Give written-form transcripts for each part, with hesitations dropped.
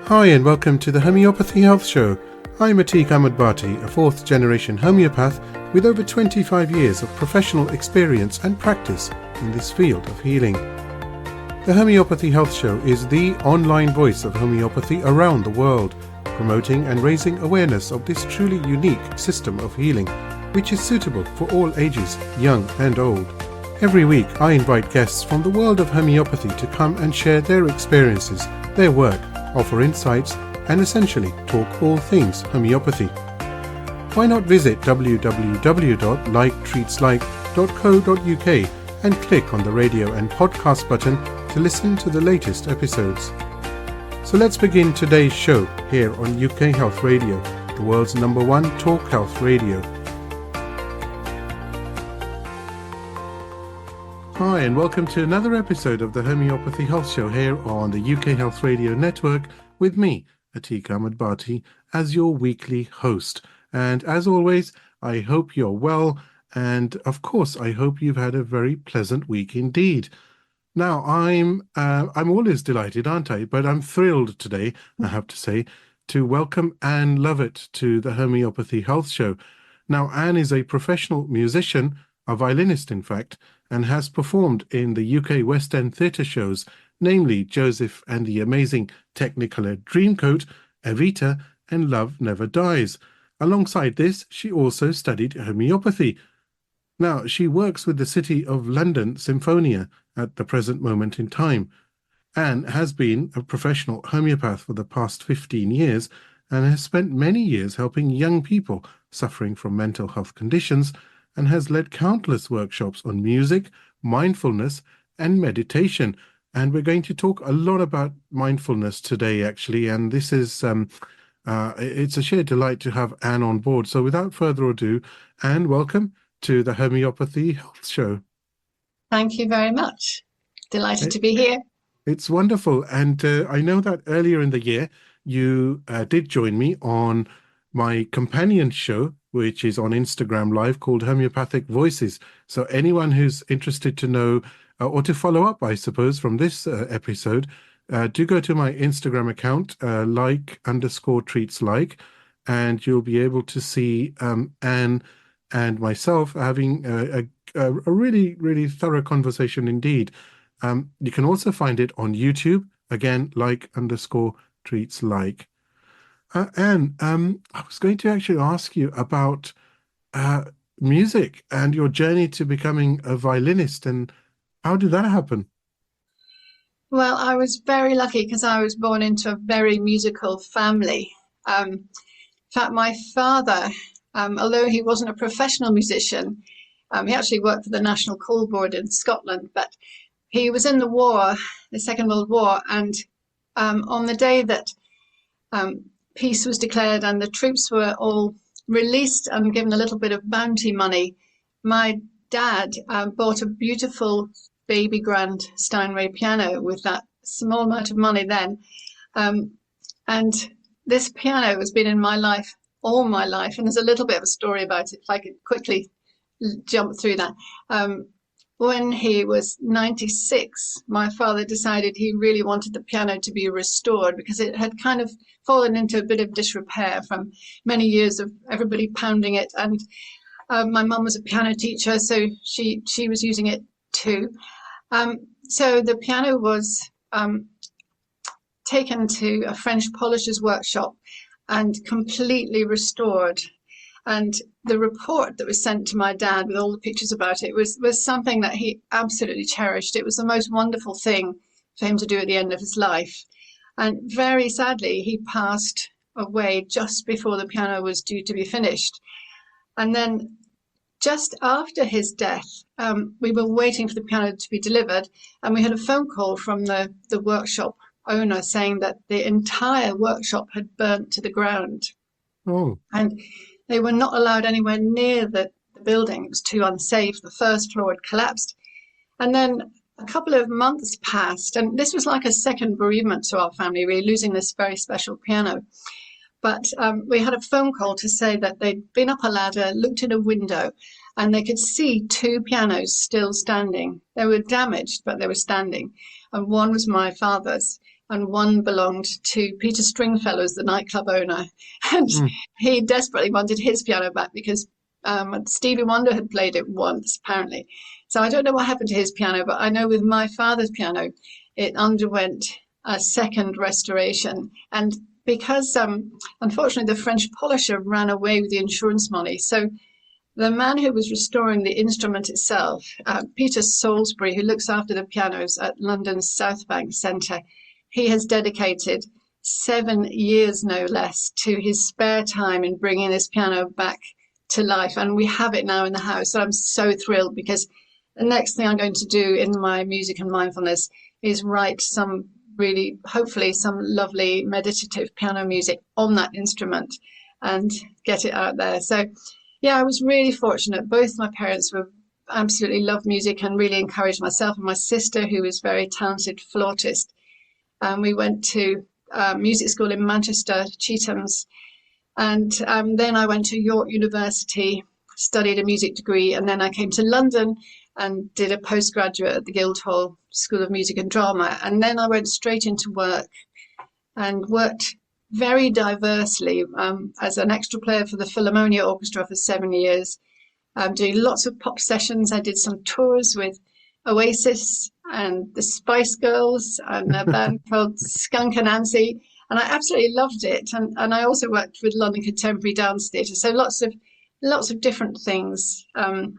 Hi and welcome to the Homeopathy Health Show. I'm Atiq Ahmed Bhatti, a fourth generation homeopath with over 25 years of professional experience and practice in this field of healing. The Homeopathy Health Show is the online voice of homeopathy around the world, promoting and raising awareness of this truly unique system of healing, which is suitable for all ages, young and old. Every week I invite guests from the world of homeopathy to come and share their experiences, their work, offer insights, and essentially talk all things homeopathy. Why not visit www.liketreatslike.co.uk and click on the radio and podcast button to listen to the latest episodes. So let's begin today's show here on UK Health Radio, the world's #1 talk health radio. Hi and welcome to another episode of the Homeopathy Health Show here on the UK Health Radio Network with me, Atiq Ahmed Bhatti, as your weekly host. And as always, I hope you're well, and of course I hope you've had a very pleasant week indeed. Now I'm always delighted, aren't I? But I'm thrilled today, I have to say, to welcome Ann Lovatt to the Homeopathy Health Show. Now Ann is a professional musician, a violinist in fact, and has performed in the UK West End theatre shows, namely Joseph and the Amazing Technicolour Dreamcoat, Evita, and Love Never Dies. Alongside this, she also studied homeopathy. Now, she works with the City of London Symphonia at the present moment in time. Anne has been a professional homeopath for the past 15 years and has spent many years helping young people suffering from mental health conditions, and has led countless workshops on music, mindfulness, and meditation. And we're going to talk a lot about mindfulness today, actually. And this is, it's a sheer delight to have Anne on board. So without further ado, Anne, welcome to the Homeopathy Health Show. Thank you very much. Delighted to be here. It's wonderful. And I know that earlier in the year, you did join me on my companion show, which is on Instagram Live, called Homeopathic Voices. So anyone who's interested to know or to follow up, I suppose, from this episode, do go to my Instagram account, like_treatslike, and you'll be able to see Anne and myself having a really, really thorough conversation indeed. You can also find it on YouTube, again, like_treatslike. Anne, I was going to actually ask you about music and your journey to becoming a violinist, and how did that happen? Well, I was very lucky because I was born into a very musical family. In fact, my father, although he wasn't a professional musician, he actually worked for the National Call Board in Scotland, but he was in the war, the Second World War, and on the day that peace was declared and the troops were all released and given a little bit of bounty money, my dad bought a beautiful baby grand Steinway piano with that small amount of money then. And this piano has been in my life all my life. And there's a little bit of a story about it, if I could quickly jump through that. When he was 96, my father decided he really wanted the piano to be restored because it had kind of fallen into a bit of disrepair from many years of everybody pounding it. And my mum was a piano teacher, so she was using it too. So the piano was taken to a French polisher's workshop and completely restored. And the report that was sent to my dad with all the pictures about it was something that he absolutely cherished. It was the most wonderful thing for him to do at the end of his life. And very sadly, he passed away just before the piano was due to be finished. And then just after his death, we were waiting for the piano to be delivered, and we had a phone call from the workshop owner saying that the entire workshop had burnt to the ground. Oh. And they were not allowed anywhere near the building. It was too unsafe. The first floor had collapsed. And then a couple of months passed, and this was like a second bereavement to our family, really, losing this very special piano. But we had a phone call to say that they'd been up a ladder, looked in a window, and they could see two pianos still standing. They were damaged, but they were standing. And one was my father's. and one belonged to Peter Stringfellow's, the nightclub owner. And he desperately wanted his piano back because Stevie Wonder had played it once, apparently. So I don't know what happened to his piano, but I know with my father's piano, it underwent a second restoration. And because, unfortunately, the French polisher ran away with the insurance money. So the man who was restoring the instrument itself, Peter Salisbury, who looks after the pianos at London's South Bank Centre, he has dedicated 7 years, no less, to his spare time in bringing this piano back to life. And we have it now in the house. So I'm so thrilled, because the next thing I'm going to do in my music and mindfulness is write some really, hopefully, some lovely meditative piano music on that instrument and get it out there. So, yeah, I was really fortunate. Both my parents were absolutely loved music and really encouraged myself and my sister, who is a very talented flautist. We went to music school in Manchester, Chetham's, and then I went to York University, studied a music degree, and then I came to London and did a postgraduate at the Guildhall School of Music and Drama. And then I went straight into work and worked very diversely as an extra player for the Philharmonia Orchestra for 7 years, doing lots of pop sessions. I did some tours with Oasis and the Spice Girls and a band called Skunk Anansie, and I absolutely loved it. And I also worked with London Contemporary Dance Theatre, so lots of different things. And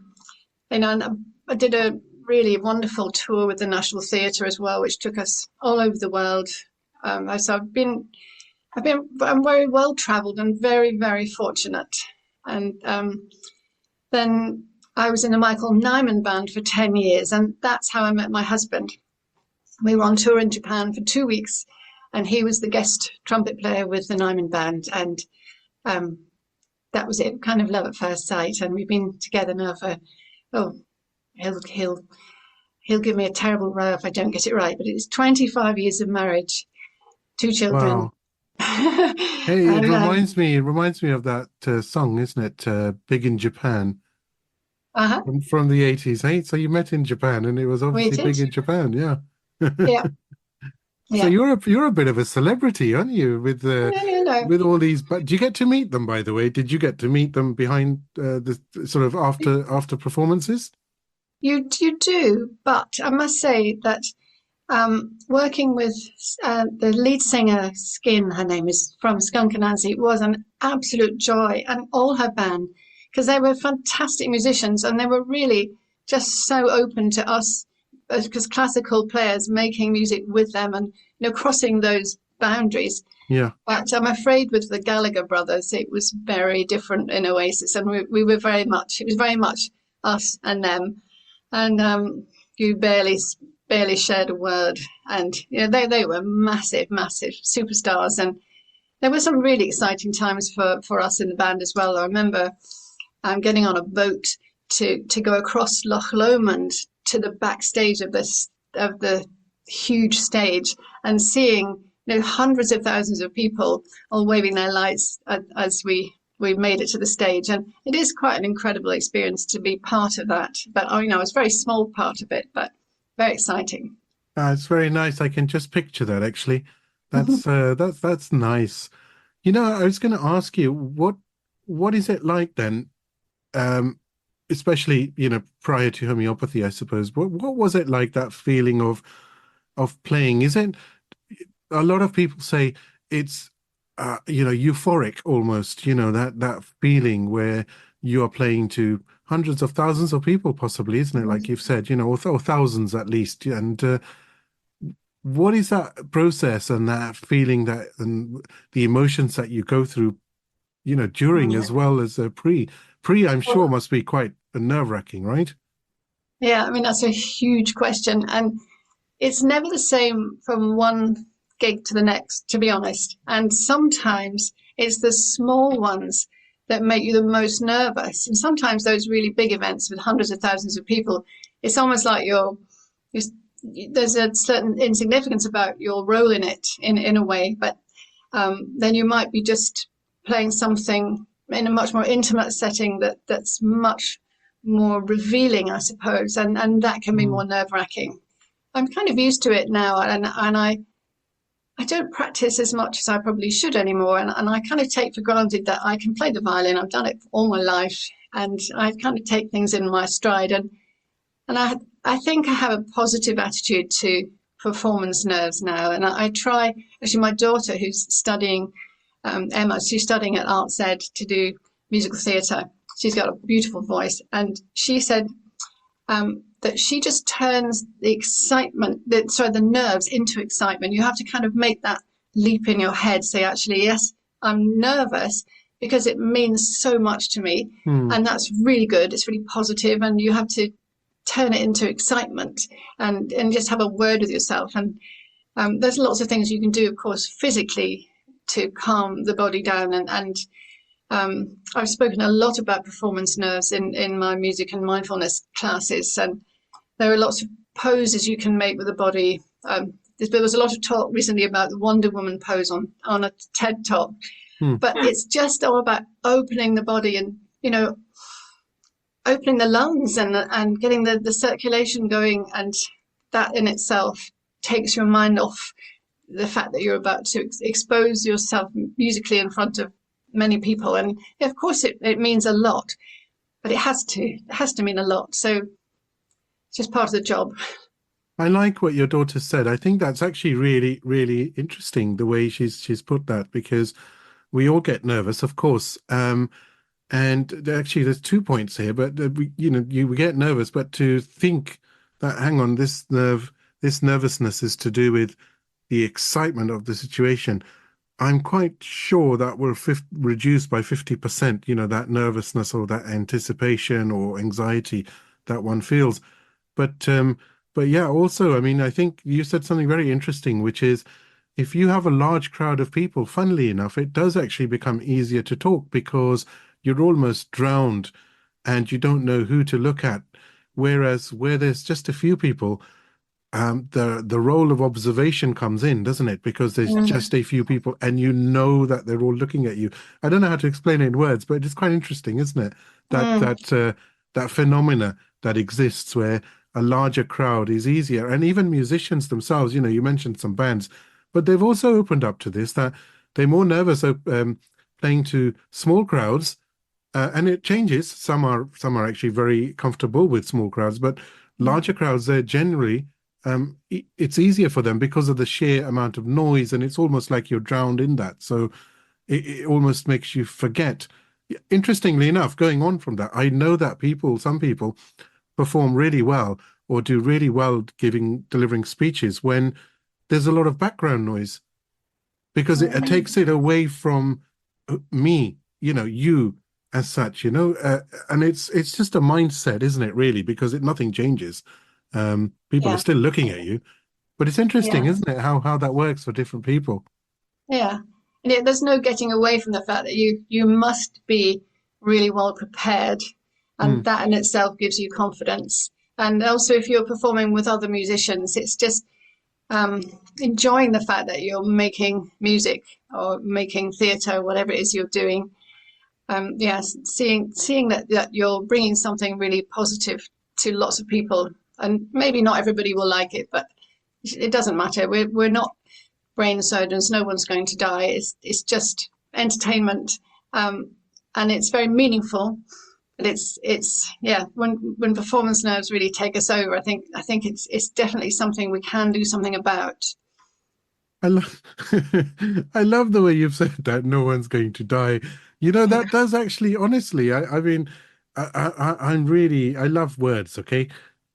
I did a really wonderful tour with the National Theatre as well, which took us all over the world. So I'm very well travelled and very, very fortunate. And then I was in the Michael Nyman band for 10 years, and that's how I met my husband. We were on tour in Japan for 2 weeks, and he was the guest trumpet player with the Nyman band. And that was it, kind of love at first sight. And we've been together now for, he'll give me a terrible row if I don't get it right, but it's 25 years of marriage, 2 children. Wow. Hey, it reminds me of that song, isn't it? Big in Japan. From the 80s, hey? So you met in Japan, and it was obviously big in Japan, yeah. Yeah. So you're a bit of a celebrity, aren't you? With with all these, but do you get to meet them, by the way? Did you get to meet them behind the sort of after performances? You do, but I must say that working with the lead singer, Skin, her name is, from Skunk Anansie, was an absolute joy, and all her band, because they were fantastic musicians, and they were really just so open to us as classical players making music with them, and crossing those boundaries. Yeah. But I'm afraid with the Gallagher brothers, it was very different in Oasis, and we were it was very much us and them, and you barely shared a word, and they were massive superstars, and there were some really exciting times for us in the band as well. I remember getting on a boat to go across Loch Lomond to the backstage of the huge stage, and seeing hundreds of thousands of people all waving their lights as we made it to the stage. And it is quite an incredible experience to be part of that. But it's a very small part of it, but very exciting. It's very nice. I can just picture that, actually. That's nice. I was going to ask you, what is it like then? Especially, prior to homeopathy, I suppose. What was it like, that feeling of playing? Is it, a lot of people say it's euphoric almost, that feeling where you are playing to hundreds of thousands of people, possibly, isn't it? Like you've said, or thousands at least. And what is that process and that feeling, and the emotions that you go through, during as well as pre, I'm sure must be quite nerve-wracking, right? Yeah, I mean, that's a huge question. And it's never the same from one gig to the next, to be honest. And sometimes it's the small ones that make you the most nervous. And sometimes those really big events with hundreds of thousands of people, it's almost like there's a certain insignificance about your role in it in a way. But then you might be just playing something in a much more intimate setting that's much more revealing, I suppose, and that can be more nerve-wracking. I'm kind of used to it now, and I don't practice as much as I probably should anymore, and I kind of take for granted that I can play the violin. I've done it all my life, and I kind of take things in my stride. And I think I have a positive attitude to performance nerves now, and I try. Actually, my daughter, who's studying Emma, she's studying at Arts Ed to do musical theatre. She's got a beautiful voice, and she said that she just turns the nerves into excitement. You have to kind of make that leap in your head, say, actually, yes, I'm nervous because it means so much to me. And that's really good. It's really positive, and you have to turn it into excitement and just have a word with yourself. And there's lots of things you can do, of course, physically to calm the body down. And I've spoken a lot about performance nerves in my music and mindfulness classes, and there are lots of poses you can make with the body. There was a lot of talk recently about the Wonder Woman pose on a TED Talk, but it's just all about opening the body and, opening the lungs and getting the circulation going, and that in itself takes your mind off the fact that you're about to expose yourself musically in front of many people. And of course it means a lot, but it has to mean a lot. So it's just part of the job. I like what your daughter said. I think that's actually really, really interesting, the way she's put that, because we all get nervous, of course. And actually, there's 2 points here, but we get nervous, but to think that, hang on, this nervousness is to do with the excitement of the situation. I'm quite sure that will reduce by 50%, that nervousness or that anticipation or anxiety that one feels. But yeah, also, I mean, I think you said something very interesting, which is if you have a large crowd of people, funnily enough, it does actually become easier to talk because you're almost drowned and you don't know who to look at. Whereas where there's just a few people, the role of observation comes in, doesn't it? Because there's just a few people and you know that they're all looking at you. I don't know how to explain it in words, but it's quite interesting, isn't it? That phenomena that exists where a larger crowd is easier. And even musicians themselves, you mentioned some bands, but they've also opened up to this, that they're more nervous playing to small crowds, and it changes. Some are actually very comfortable with small crowds, but larger crowds, they're generally it's easier for them because of the sheer amount of noise, and it's almost like you're drowned in that. So it almost makes you forget. Interestingly enough, going on from that, I know that some people perform really well or do really well delivering speeches when there's a lot of background noise, because it takes it away from me, you as such, and it's just a mindset, isn't it, really? Because nothing changes. People are still looking at you, but it's interesting, isn't it, how that works for different people? Yeah. And there's no getting away from the fact that you must be really well prepared, and that in itself gives you confidence. And also, if you're performing with other musicians, it's just enjoying the fact that you're making music or making theatre, whatever it is you're doing. Seeing that you're bringing something really positive to lots of people, and maybe not everybody will like it, but it doesn't matter. We're not brain surgeons. No one's going to die. It's just entertainment, and it's very meaningful. But when performance nerves really take us over, I think it's definitely something we can do something about. I love I love the way you've said that no one's going to die. That does actually, honestly, I mean, I love words, okay?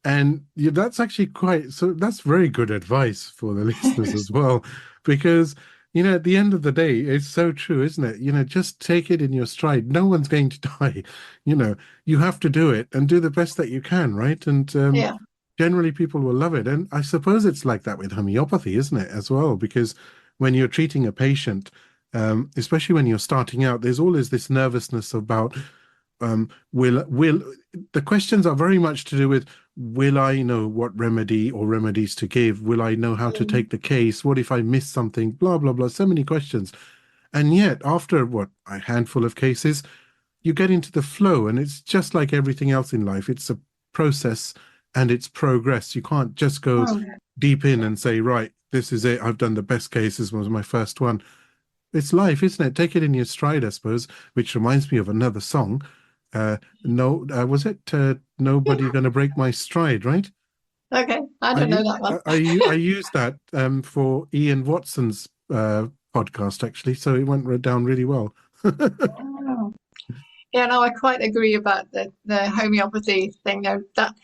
And that's actually that's very good advice for the listeners as well, because, at the end of the day, it's so true, isn't it? Just take it in your stride. No one's going to die. You have to do it and do the best that you can, right? And generally people will love it. And I suppose it's like that with homeopathy, isn't it, as well? Because when you're treating a patient, especially when you're starting out, there's always this nervousness about will the questions are very much to do with, will I know what remedy or remedies to give? Will I know how to take the case? What if I miss something? Blah, blah, blah. So many questions. And yet, after a handful of cases, you get into the flow, and it's just like everything else in life. It's a process and it's progress. You can't just go deep in and say, right, this is it. I've done the best cases, was my first one. It's life, isn't it? Take it in your stride, I suppose, which reminds me of another song. No, was it Nobody Gonna Break My Stride, right? Okay, I don't know that one. I used that for Ian Watson's podcast, actually, so it went down really well. Oh. Yeah, no, I quite agree about the homeopathy thing. Though that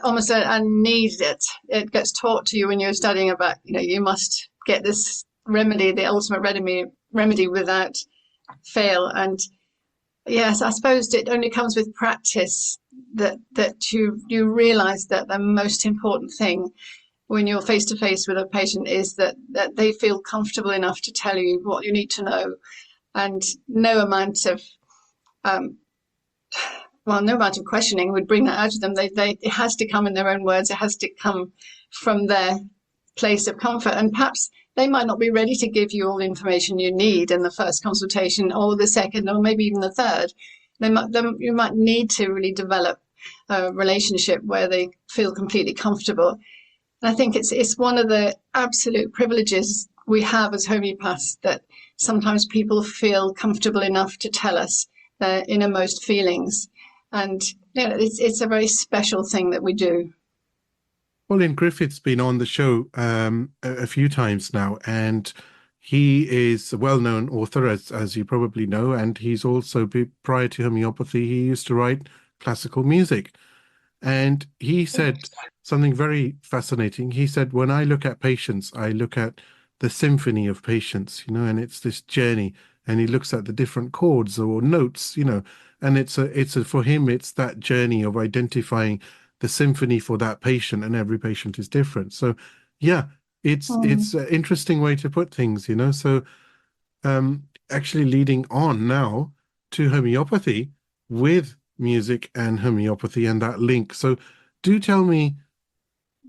almost a need it gets taught to you when you're studying about, you must get this remedy, the ultimate remedy without fail. And yes, I suppose it only comes with practice that you realize that the most important thing when you're face to face with a patient is that they feel comfortable enough to tell you what you need to know, and no amount of no amount of questioning would bring that out of them. It has to come in their own words. It has to come from their place of comfort. And perhaps they might not be ready to give you all the information you need in the first consultation, or the second, or maybe even the third. You might need to really develop a relationship where they feel completely comfortable. And I think it's one of the absolute privileges we have as homeopaths, that sometimes people feel comfortable enough to tell us their innermost feelings. And it's a very special thing that we do. Colin Griffith's been on the show a few times now, and he is a well-known author, as you probably know, and he's also, prior to homeopathy, he used to write classical music. And he said something very fascinating. He said, when I look at patients, I look at the symphony of patients, and it's this journey, and he looks at the different chords or notes, and it's for him, it's that journey of identifying the symphony for that patient, and every patient is different. So yeah, it's an interesting way to put things, So actually leading on now to homeopathy with music and homeopathy and that link. So do tell me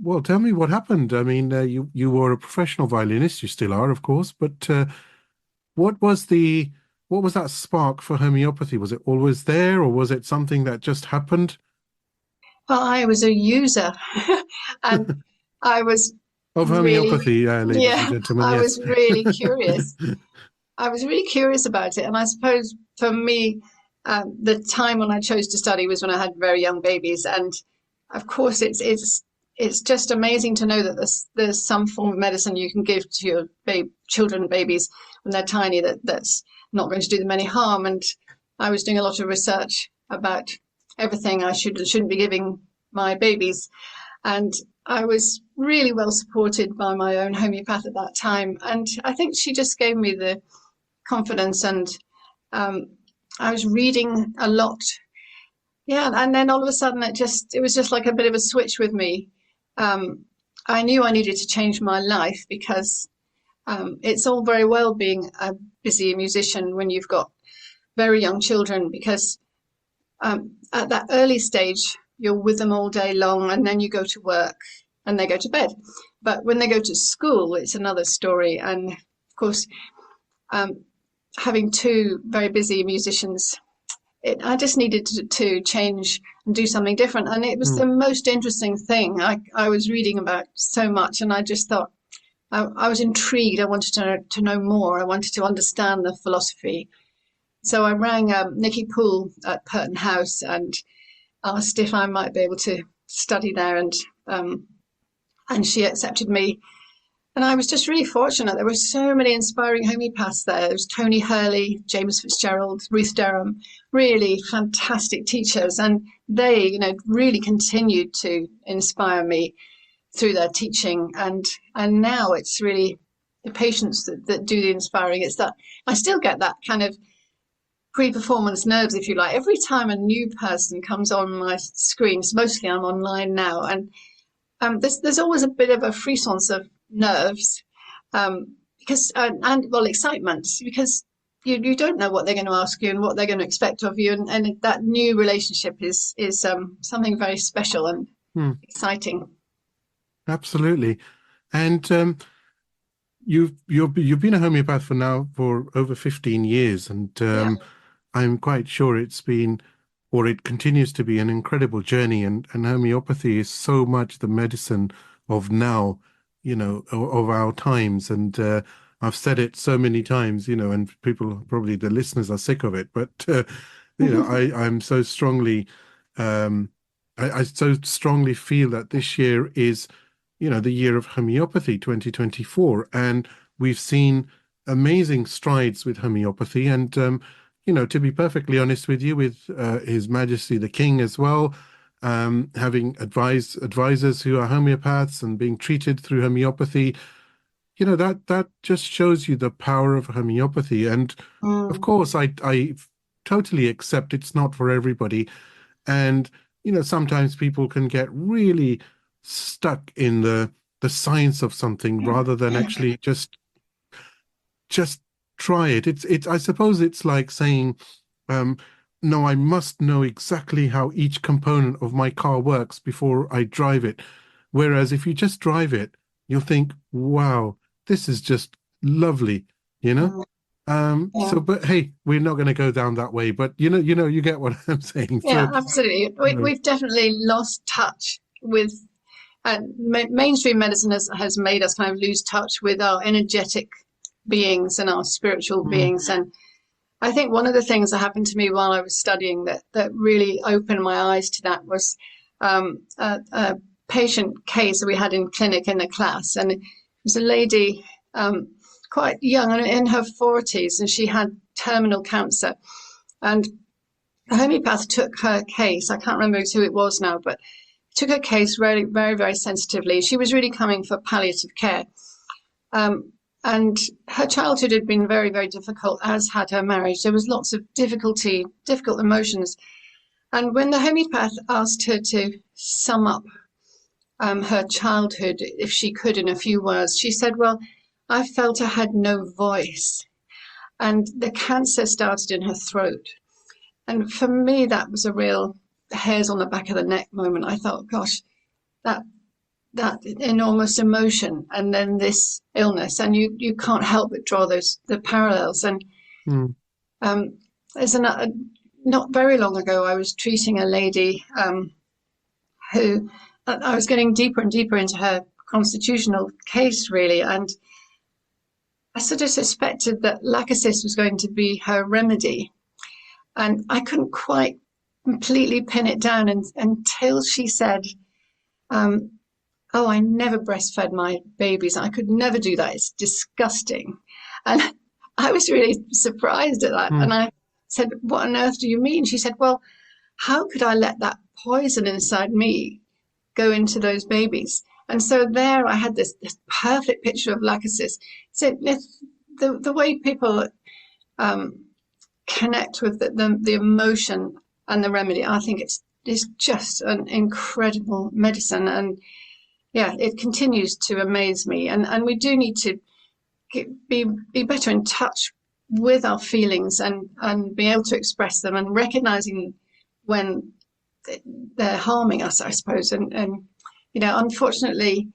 what happened. I mean, you were a professional violinist, you still are, of course, but what was that spark for homeopathy? Was it always there, or was it something that just happened? Well, I was a user and I was Of really, homeopathy, ladies and yeah, gentlemen, I yes. was really curious. I was really curious about it. And I suppose for me, the time when I chose to study was when I had very young babies. And of course, it's just amazing to know that there's some form of medicine you can give to your children, babies, when they're tiny, that's not going to do them any harm. And I was doing a lot of research about everything I should and shouldn't be giving my babies. And I was really well supported by my own homeopath at that time. And I think she just gave me the confidence, and I was reading a lot. Yeah, and then all of a sudden it was just like a bit of a switch with me. I knew I needed to change my life, because it's all very well being a busy musician when you've got very young children, because at that early stage, you're with them all day long, and then you go to work and they go to bed. But when they go to school, it's another story. And of course, having two very busy musicians, I just needed to change and do something different. And it was the most interesting thing. I was reading about so much, and I just thought, I was intrigued. I wanted to know more. I wanted to understand the philosophy. So I rang Nikki Poole at Purton House and asked if I might be able to study there, and she accepted me. And I was just really fortunate. There were so many inspiring homeopaths there. There was Tony Hurley, James Fitzgerald, Ruth Derham, really fantastic teachers. And they, really continued to inspire me through their teaching. And now it's really the patients that do the inspiring. It's that I still get that kind of pre-performance nerves, if you like, every time a new person comes on my screens. Mostly I'm online now, and there's always a bit of a frisson of nerves, because excitement, because you don't know what they're going to ask you and what they're going to expect of you, and that new relationship is something very special and exciting. Absolutely. And you've been a homeopath for over 15 years, and I'm quite sure it's been, or it continues to be, an incredible journey. And homeopathy is so much the medicine of now. of our times. And I've said it so many times, and people, probably the listeners, are sick of it. But I'm so strongly, um, I so strongly feel that this year is, the year of homeopathy, 2024, and we've seen amazing strides with homeopathy. And to be perfectly honest with you, with His Majesty the King as well, having advisors who are homeopaths and being treated through homeopathy, that just shows you the power of homeopathy. And of Mm, course, I totally accept it's not for everybody. And sometimes people can get really stuck in the science of something rather than actually just try it. It's I suppose it's like saying, um, no, I must know exactly how each component of my car works before I drive it. Whereas if you just drive it, you'll think, wow, this is just lovely, you know? mm, So, yeah. but hey, we're not going to go down that way. But you get what I'm saying. Yeah, So, absolutely. We've definitely lost touch with, and mainstream medicine has made us kind of lose touch with our energetic beings and our spiritual mm, beings. And I think one of the things that happened to me while I was studying that really opened my eyes to that was a patient case that we had in clinic in the class. And it was a lady, quite young, in her 40s, and she had terminal cancer. And the homeopath took her case. I can't remember who it was now, but took her case very, very, very sensitively. She was really coming for palliative care. Um, and her childhood had been very, very difficult, as had her marriage. There was lots of difficult emotions. And when the homeopath asked her to sum up her childhood, if she could, in a few words, she said, well, I felt I had no voice. And the cancer started in her throat. And for me, that was a real hairs on the back of the neck moment. I thought, gosh, that that enormous emotion and then this illness, and you can't help but draw the parallels. And mm, um, there's not very long ago, I was treating a lady who I was getting deeper and deeper into her constitutional case, really, and I sort of suspected that lachesis was going to be her remedy, and I couldn't quite completely pin it down until she said, um, oh, I never breastfed my babies. I could never do that. It's disgusting. And I was really surprised at that. mm. And I said, what on earth do you mean? She said, well, how could I let that poison inside me go into those babies? And so there I had this perfect picture of lachesis. So the way people um, connect with the emotion and the remedy, I think it's just an incredible medicine. And yeah, it continues to amaze me. And we do need to be better in touch with our feelings and be able to express them and recognizing when they're harming us, I suppose. And unfortunately,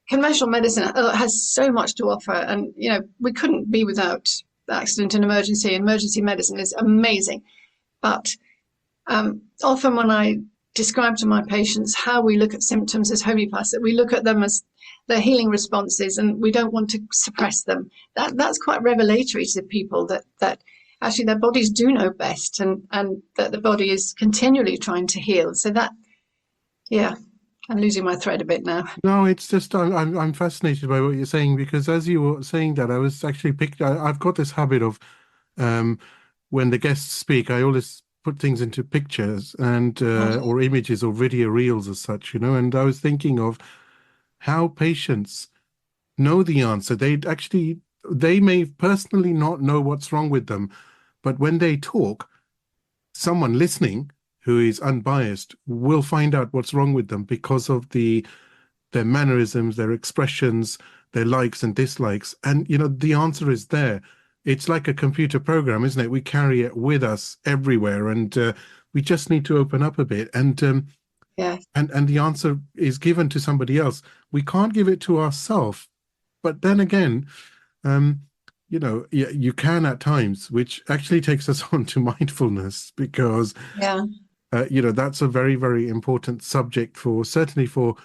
conventional medicine has so much to offer. And, we couldn't be without accident and emergency. Emergency medicine is amazing. But often when I describe to my patients how we look at symptoms as homeopaths, that we look at them as their healing responses and we don't want to suppress them. That's quite revelatory to people that actually their bodies do know best and that the body is continually trying to heal. So that, yeah, I'm losing my thread a bit now. No, it's just I'm fascinated by what you're saying, because as you were saying that, I was actually I've got this habit of, um, when the guests speak, I always put things into pictures and or images or video reels as such, And I was thinking of how patients know the answer. They may personally not know what's wrong with them, but when they talk, someone listening who is unbiased will find out what's wrong with them because of their mannerisms, their expressions, their likes and dislikes. And, the answer is there. It's like a computer program, isn't it? We carry it with us everywhere, and we just need to open up a bit. Yeah. And the answer is given to somebody else. We can't give it to ourselves. But then again, um, you can at times, which actually takes us on to mindfulness, because Yeah. that's a very, very important subject, certainly for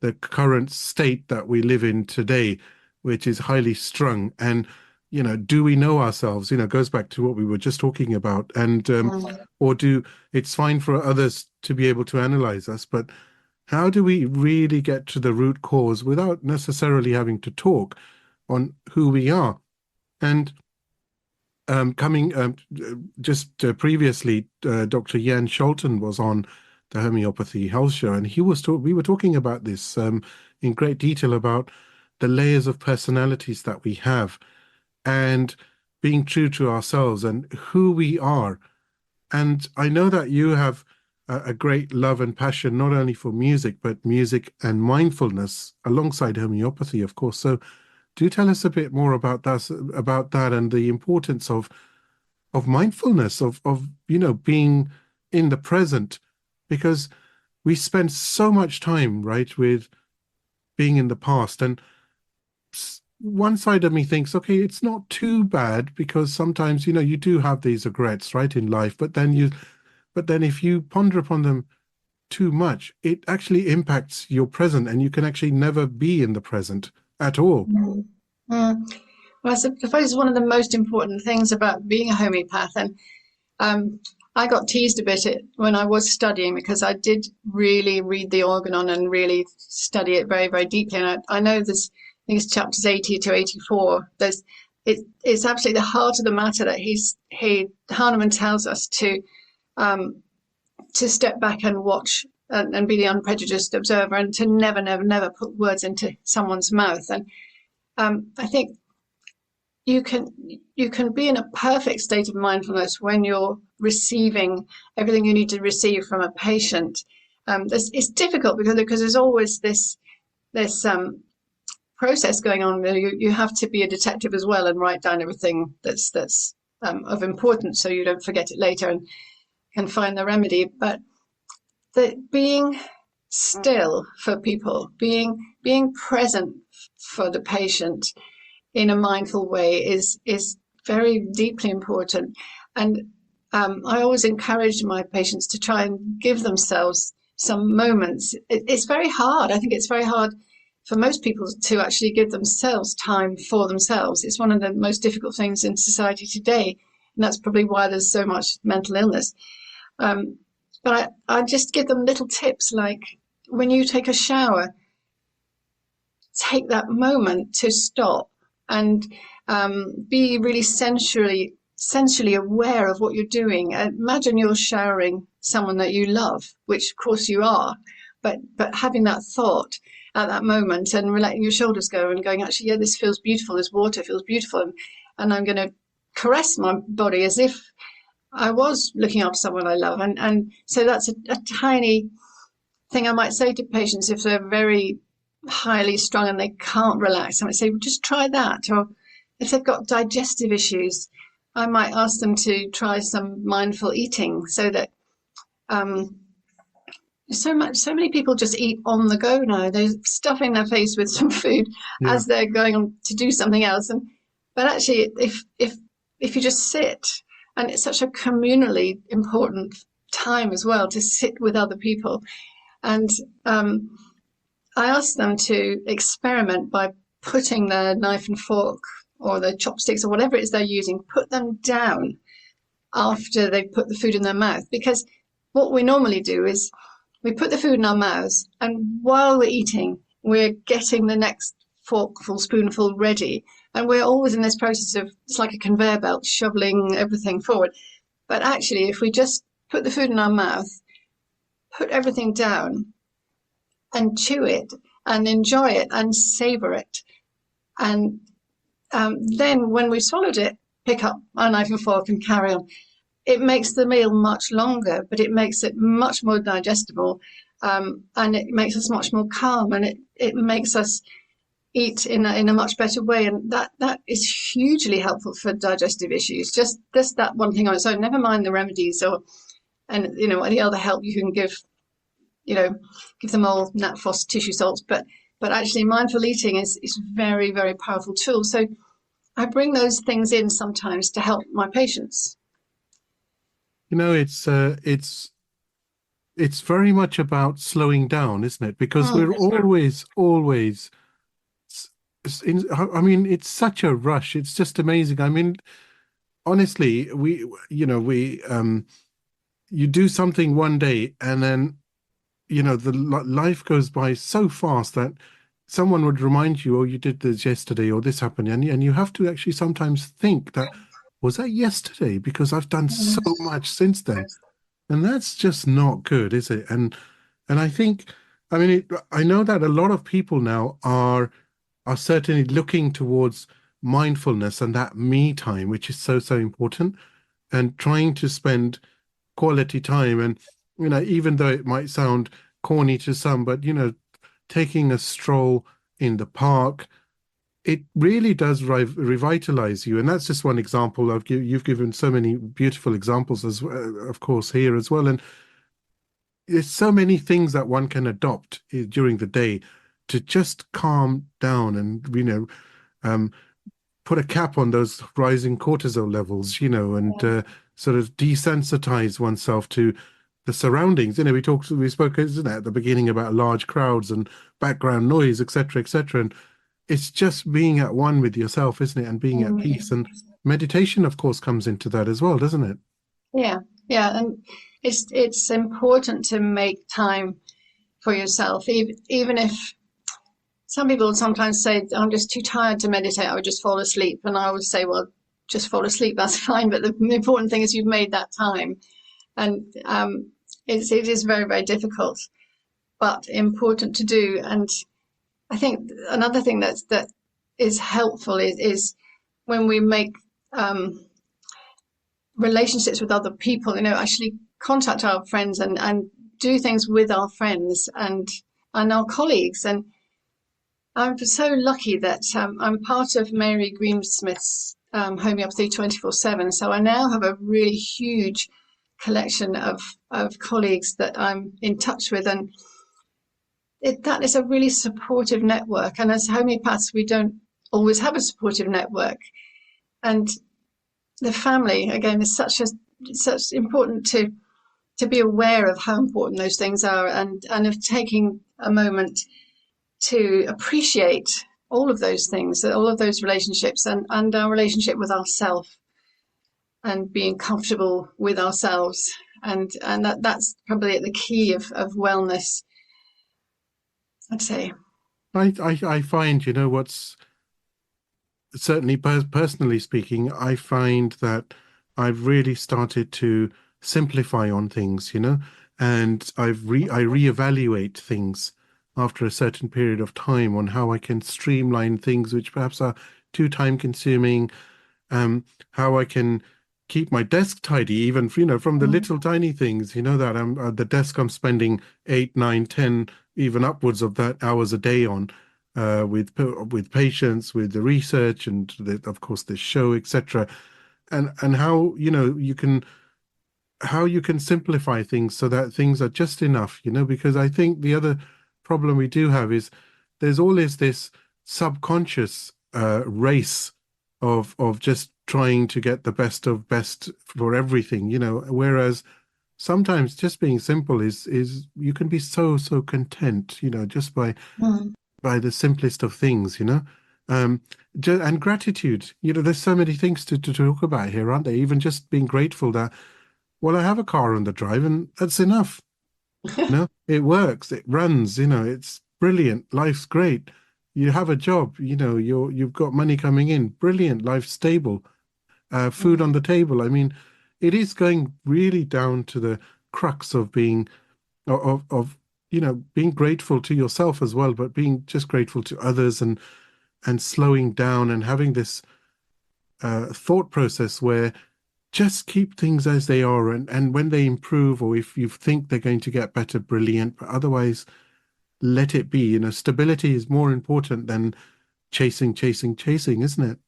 the current state that we live in today, which is highly strung. And, do we know ourselves? It goes back to what we were just talking about. And, or it's fine for others to be able to analyze us, but how do we really get to the root cause without necessarily having to talk on who we are? And coming just previously, Dr. Jan Scholten was on the Homeopathy Health Show, and we were talking about this in great detail about the layers of personalities that we have, and being true to ourselves and who we are. And I know that you have a great love and passion not only for music, but music and mindfulness alongside homeopathy, of course. So do tell us a bit more about that and the importance of mindfulness, of being in the present, because we spend so much time, right, with being in the past. And one side of me thinks, okay, it's not too bad, because sometimes, you do have these regrets, right, in life, but then if you ponder upon them too much, it actually impacts your present, and you can actually never be in the present at all. Mm. Mm. Well, I suppose it's one of the most important things about being a homeopath. And I got teased a bit when I was studying, because I did really read the organon and really study it very, very deeply. And I know there's, I think it's chapters 80 to 84. It's absolutely the heart of the matter that Hahnemann tells us to step back and watch and be the unprejudiced observer, and to never, never, never put words into someone's mouth. And I think you can be in a perfect state of mindfulness when you're receiving everything you need to receive from a patient. It's difficult because there's always this process going on. You have to be a detective as well and write down everything that's of importance, so you don't forget it later and can find the remedy. But being still for people, being present for the patient in a mindful way is very deeply important. And I always encourage my patients to try and give themselves some moments. It's very hard. I think it's very hard for most people to actually give themselves time for themselves. It's one of the most difficult things in society today, and that's probably why there's so much mental illness. But I just give them little tips, like when you take a shower, take that moment to stop and be really sensually aware of what you're doing. Imagine you're showering someone that you love, which of course you are, but having that thought at that moment and letting your shoulders go and going, actually, yeah, this feels beautiful, this water feels beautiful, and I'm going to caress my body as if I was looking after someone I love. And so that's a tiny thing I might say to patients if they're very highly strung and they can't relax. I might say, well, just try that. Or if they've got digestive issues, I might ask them to try some mindful eating, so that so many people just eat on the go now. They're stuffing their face with some food as they're going on to do something else. But actually, if you just sit, and it's such a communally important time as well to sit with other people. And I ask them to experiment by putting their knife and fork or their chopsticks or whatever it is they're using, put them down after they've put the food in their mouth. Because what we normally do is we put the food in our mouths, and while we're eating, we're getting the next forkful, spoonful ready. And we're always in this process of, it's like a conveyor belt, shoveling everything forward. But actually, if we just put the food in our mouth, put everything down, and chew it, and enjoy it, and savor it, and then when we've swallowed it, pick up our knife and fork and carry on. It makes the meal much longer, but it makes it much more digestible, and it makes us much more calm, and it makes us eat in a much better way. And that is hugely helpful for digestive issues. Just that one thing on its own, never mind the remedies and any other help you can give them all nat phos tissue salts, but actually mindful eating is very, very powerful tool. So I bring those things in sometimes to help my patients. It's it's very much about slowing down, isn't it? Because Mm, we're always I mean, it's such a rush. It's just amazing. I mean, honestly, you do something one day and then, life goes by so fast that someone would remind you, oh, you did this yesterday or this happened. And you have to actually sometimes think that, was that yesterday? Because I've done so mm, much since then. And that's just not good, is it? And I think, I mean, I know that a lot of people now are certainly looking towards mindfulness and that me time, which is so, so important, and trying to spend quality time. And, even though it might sound corny to some, but, taking a stroll in the park, it really does revitalize you. And that's just one example. You've given so many beautiful examples, of course, here as well. And there's so many things that one can adopt during the day to just calm down and, um, put a cap on those rising cortisol levels, and yeah, sort of desensitize oneself to the surroundings. We spoke, isn't it, at the beginning about large crowds and background noise, etc., etc. And it's just being at one with yourself, isn't it, and being at mm, peace. And meditation, of course, comes into that as well, doesn't it? yeah, yeah. And it's important to make time for yourself, even if some people sometimes say, I'm just too tired to meditate, I would just fall asleep. And I would say, well, just fall asleep, that's fine. But the important thing is you've made that time. And it is very, very difficult, but important to do. And I think another thing that is helpful is when we make um, relationships with other people, actually contact our friends and do things with our friends and our colleagues. And I'm so lucky that I'm part of Mary Greensmith's Homeopathy 24/7. So I now have a really huge collection of colleagues that I'm in touch with. And that is a really supportive network. And as homeopaths, we don't always have a supportive network. And the family, again, is such important to be aware of how important those things are and of taking a moment to appreciate all of those things, all of those relationships and our relationship with ourselves and being comfortable with ourselves. And that's probably the key of wellness, I'd say. I find, what's certainly personally speaking, I find that I've really started to simplify on things, and I reevaluate things after a certain period of time on how I can streamline things which perhaps are too time consuming, how I can keep my desk tidy, even from the little tiny things, that I'm the desk I'm spending 8, 9, 10, even upwards of that hours a day on, with patients, with the research, and of course the show, etc. And how you can simplify things so that things are just enough, because I think the other problem we do have is there's always this subconscious race of just trying to get the best of best for everything, whereas sometimes just being simple is you can be so, so content, just Mm. by the simplest of things, um and gratitude, there's so many things to talk about here, aren't there? Even just being grateful that, well, I have a car on the drive and that's enough. It works, it runs, it's brilliant, life's great. You have a job, you've got money coming in, brilliant, life's stable, food on the table. I mean, it is going really down to the crux of being of being grateful to yourself as well, but being just grateful to others, and slowing down and having this thought process where just keep things as they are, and when they improve, or if you think they're going to get better, brilliant, but otherwise let it be. Stability is more important than chasing, chasing, chasing, isn't it?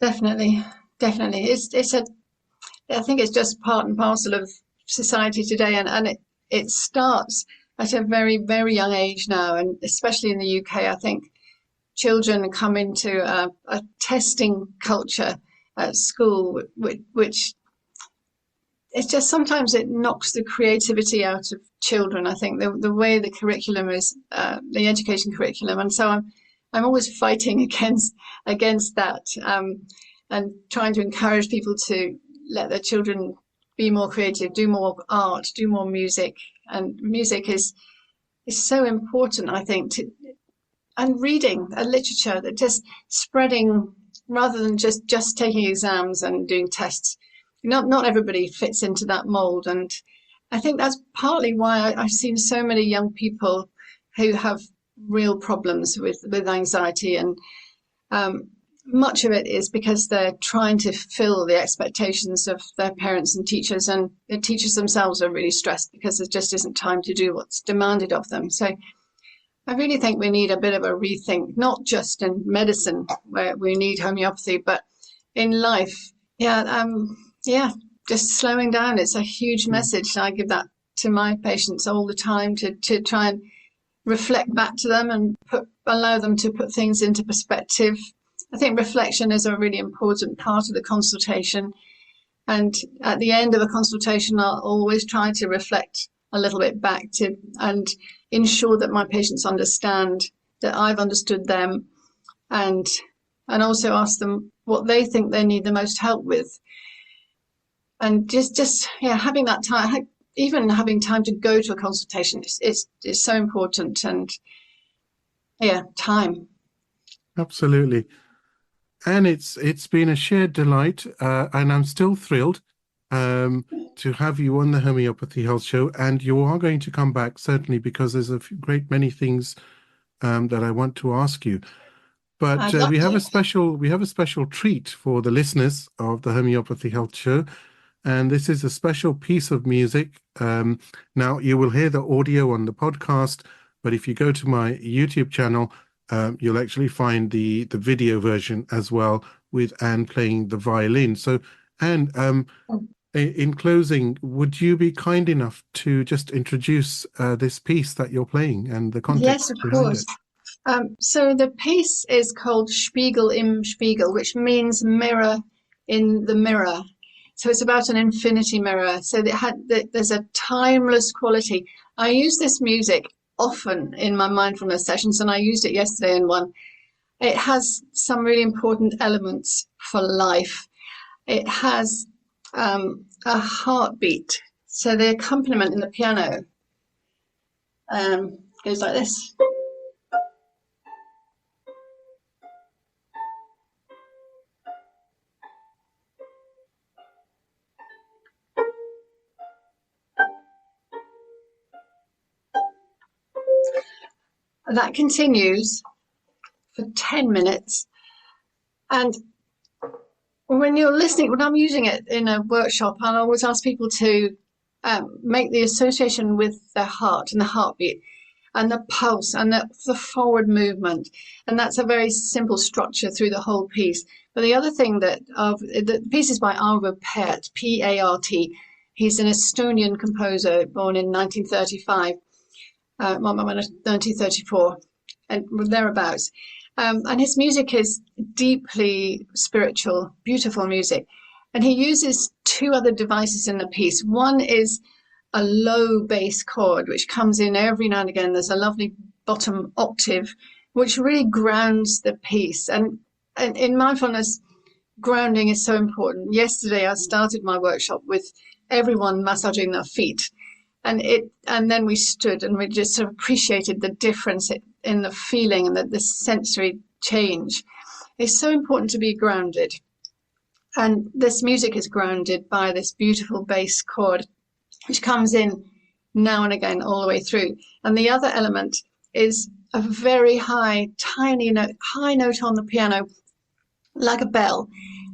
Definitely, definitely. I think it's just part and parcel of society today, and it starts at a very, very young age now, and especially in the UK, I think children come into a testing culture at school, which it's just sometimes it knocks the creativity out of children. I think the way the curriculum is, the education curriculum, and so I'm always fighting against that, and trying to encourage people to let their children be more creative, do more art, do more music, and music is so important, I think, and reading and literature, that just spreading rather than just taking exams and doing tests. Not everybody fits into that mold, and I think that's partly why I've seen so many young people who have real problems with anxiety, and much of it is because they're trying to fill the expectations of their parents and teachers, and the teachers themselves are really stressed because there just isn't time to do what's demanded of them. So I really think we need a bit of a rethink, not just in medicine where we need homeopathy, but in life. Yeah, just slowing down. It's a huge message. I give that to my patients all the time to try and reflect back to them and allow them to put things into perspective. I think reflection is a really important part of the consultation. And at the end of a consultation, I'll always try to reflect a little bit back to and ensure that my patients understand that I've understood them, and also ask them what they think they need the most help with. And just having that time, even having time to go to a consultation is so important. And time. Absolutely. And it's been a shared delight, and I'm still thrilled to have you on the Homeopathy Health Show. And you are going to come back, certainly, because there's a great many things that I want to ask you. But we have a special treat for the listeners of the Homeopathy Health Show. And this is a special piece of music. Now, you will hear the audio on the podcast, but if you go to my YouTube channel, you'll actually find the video version as well, with Anne playing the violin. So, Anne, in closing, would you be kind enough to just introduce this piece that you're playing and the context behind it? So the piece is called Spiegel im Spiegel, which means mirror in the mirror. So it's about an infinity mirror. So there's a timeless quality. I use this music often in my mindfulness sessions, and I used it yesterday in one. It has some really important elements for life. It has a heartbeat. So the accompaniment in the piano goes like this. That continues for 10 minutes. And when you're listening, when I'm using it in a workshop, I'll always ask people to make the association with their heart and the heartbeat and the pulse and the forward movement. And that's a very simple structure through the whole piece. But the other thing the piece is by Arvo Pärt, P-A-R-T. He's an Estonian composer born in 1935. 1934 and thereabouts, and his music is deeply spiritual, beautiful music. And he uses two other devices in the piece. One is a low bass chord which comes in every now and again. There's a lovely bottom octave which really grounds the piece, and in mindfulness, grounding is so important. Yesterday I started my workshop with everyone massaging their feet. And then we stood and we just sort of appreciated the difference in the feeling and the sensory change. It's so important to be grounded. And this music is grounded by this beautiful bass chord, which comes in now and again all the way through. And the other element is a very high, tiny note, high note on the piano, like a bell.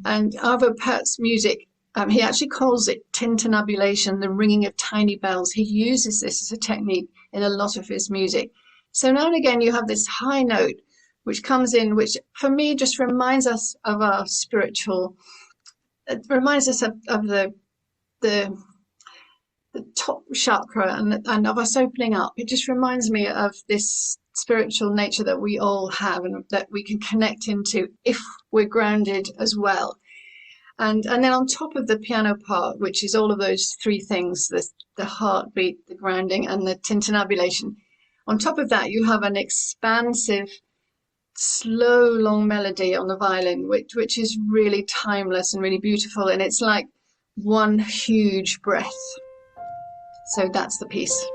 And Arvo Pärt's music, he actually calls it tintinnabulation, the ringing of tiny bells. He uses this as a technique in a lot of his music. So now and again you have this high note which comes in, which for me just reminds us of our spiritual, it reminds us of the top chakra and of us opening up. It just reminds me of this spiritual nature that we all have and that we can connect into if we're grounded as well. And then on top of the piano part, which is all of those three things, the heartbeat, the grounding, and the tintinnabulation, on top of that, you have an expansive, slow, long melody on the violin, which is really timeless and really beautiful. And it's like one huge breath. So that's the piece.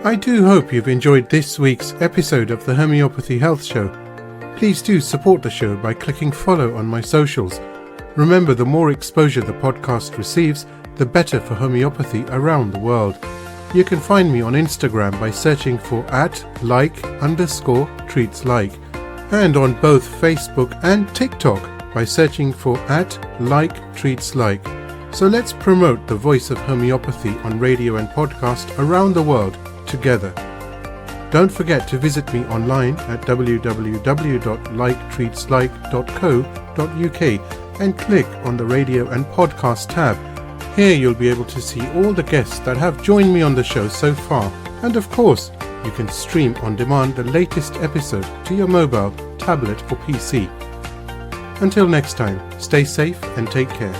I do hope you've enjoyed this week's episode of the Homeopathy Health Show. Please do support the show by clicking follow on my socials. Remember, the more exposure the podcast receives, the better for homeopathy around the world. You can find me on Instagram by searching for @like_treatslike, and on both Facebook and TikTok by searching for @like_treatslike. So let's promote the voice of homeopathy on radio and podcast around the world together. Don't forget to visit me online at www.liketreatslike.co.uk and click on the radio and podcast tab. Here you'll be able to see all the guests that have joined me on the show so far, and of course you can stream on demand the latest episode to your mobile, tablet or PC. Until next time, stay safe and take care.